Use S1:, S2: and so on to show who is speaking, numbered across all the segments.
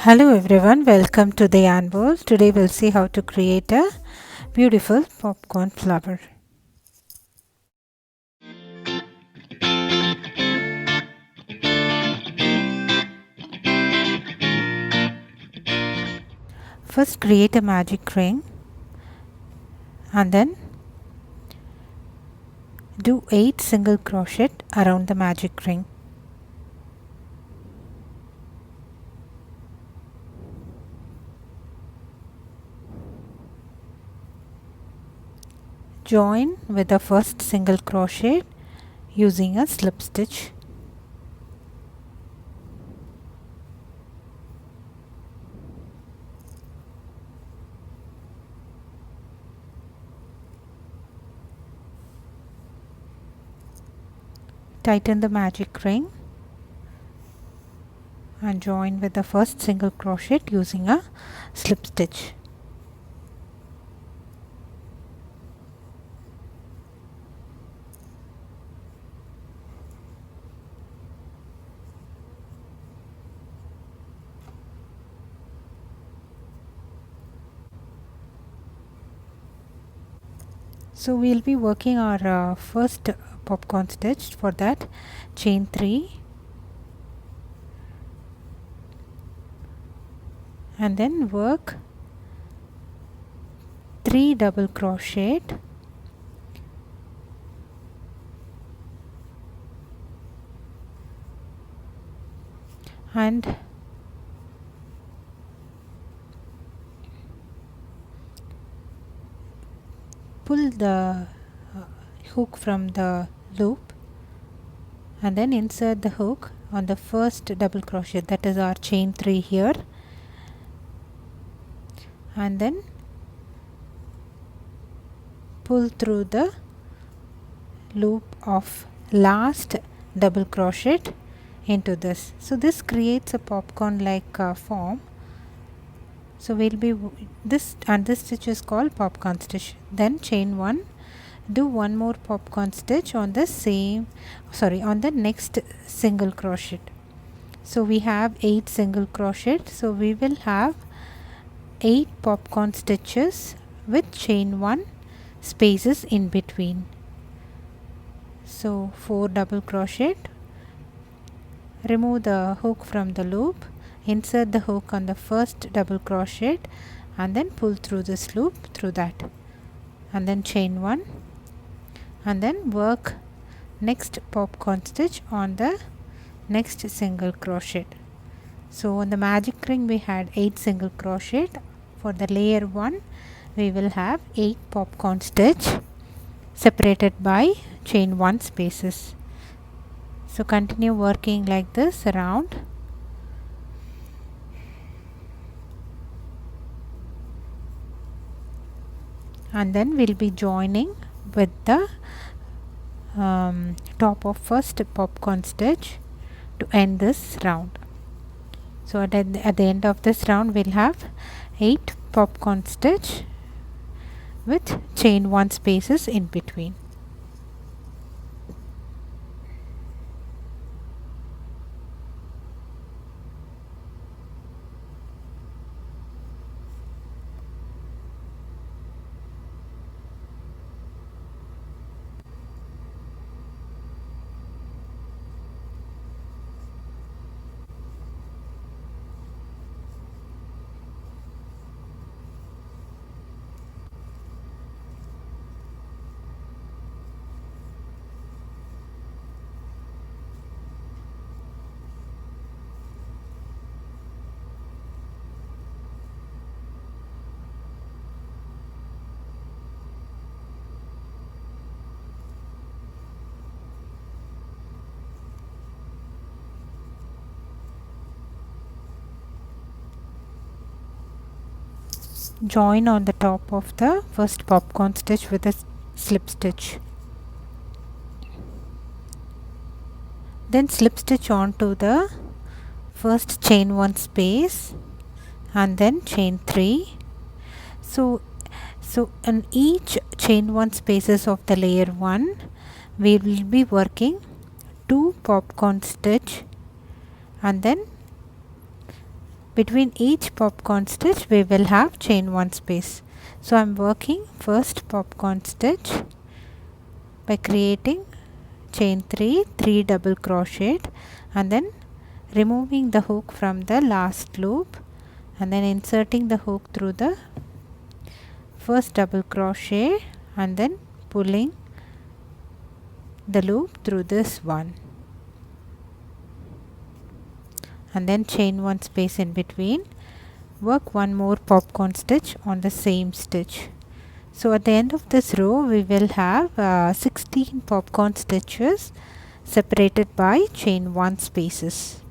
S1: Hello everyone, welcome to the yarn bowl. Today we'll see how to create a beautiful popcorn flower. First create a magic ring and then do 8 single crochet around the magic ring. Join with the first single crochet using a slip stitch. Tighten the magic ring and join with the first single crochet using a slip stitch. So we'll be working our first popcorn stitch. For that, chain 3 and then work 3 double crochet and pull the hook from the loop and then insert the hook on the first double crochet, that is our chain 3 here, and then pull through the loop of last double crochet into this. So this creates a popcorn like form. So we'll be this stitch is called popcorn stitch. Then chain 1, do one more popcorn stitch on the on the next single crochet. So we have 8 single crochet, so we will have 8 popcorn stitches with chain 1 spaces in between. So 4 double crochet, remove the hook from the loop, insert the hook on the first double crochet and then pull through this loop through that, and then chain 1 and then work next popcorn stitch on the next single crochet. So on the magic ring we had 8 single crochet. For the layer 1 we will have 8 popcorn stitch separated by chain 1 spaces. So continue working like this around. And then we'll be joining with the top of first popcorn stitch to end this round. So at the end of this round we'll have 8 popcorn stitch with chain 1 spaces in between. Join on the top of the first popcorn stitch with a slip stitch. Then slip stitch onto the first chain 1 space and then chain 3. So in each chain 1 spaces of the layer 1 we will be working 2 popcorn stitch and then between each popcorn stitch we will have chain 1 space. So I'm working first popcorn stitch by creating chain 3 double crochet, and then removing the hook from the last loop, and then inserting the hook through the first double crochet, and then pulling the loop through this one, and then chain 1 space in between. Work one more popcorn stitch on the same stitch. So at the end of this row we will have 16 popcorn stitches separated by chain 1 spaces.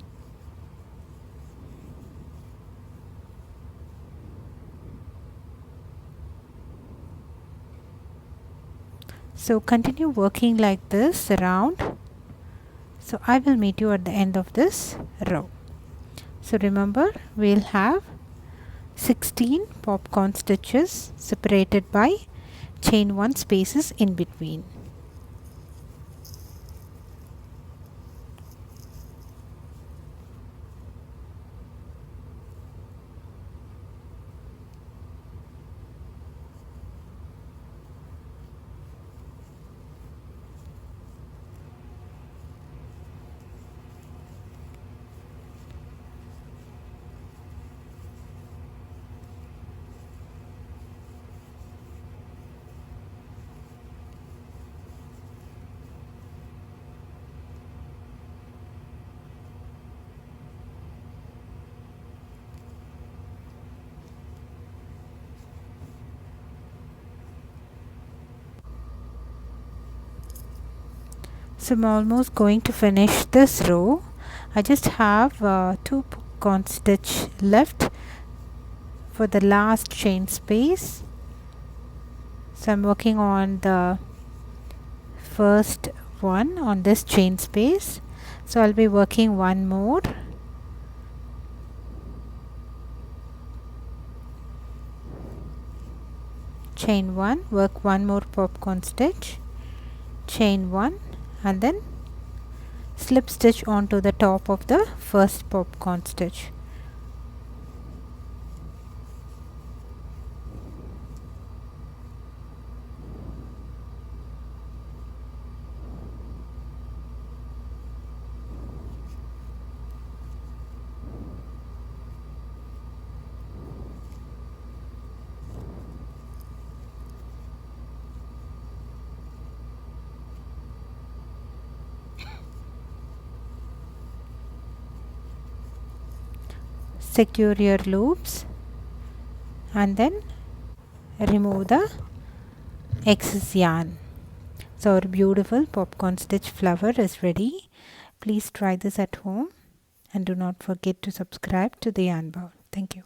S1: So continue working like this around. So I will meet you at the end of this row. So remember, we'll have 16 popcorn stitches separated by chain 1 spaces in between. So I'm almost going to finish this row. I just have 2 popcorn stitch left for the last chain space. So I'm working on the first one on this chain space. So I'll be working one more. Chain 1, work one more popcorn stitch, chain 1, and then slip stitch onto the top of the first popcorn stitch. Secure your loops and then remove the excess yarn. So our beautiful popcorn stitch flower is ready. Please try this at home and do not forget to subscribe to the Yarn Bowl. Thank you.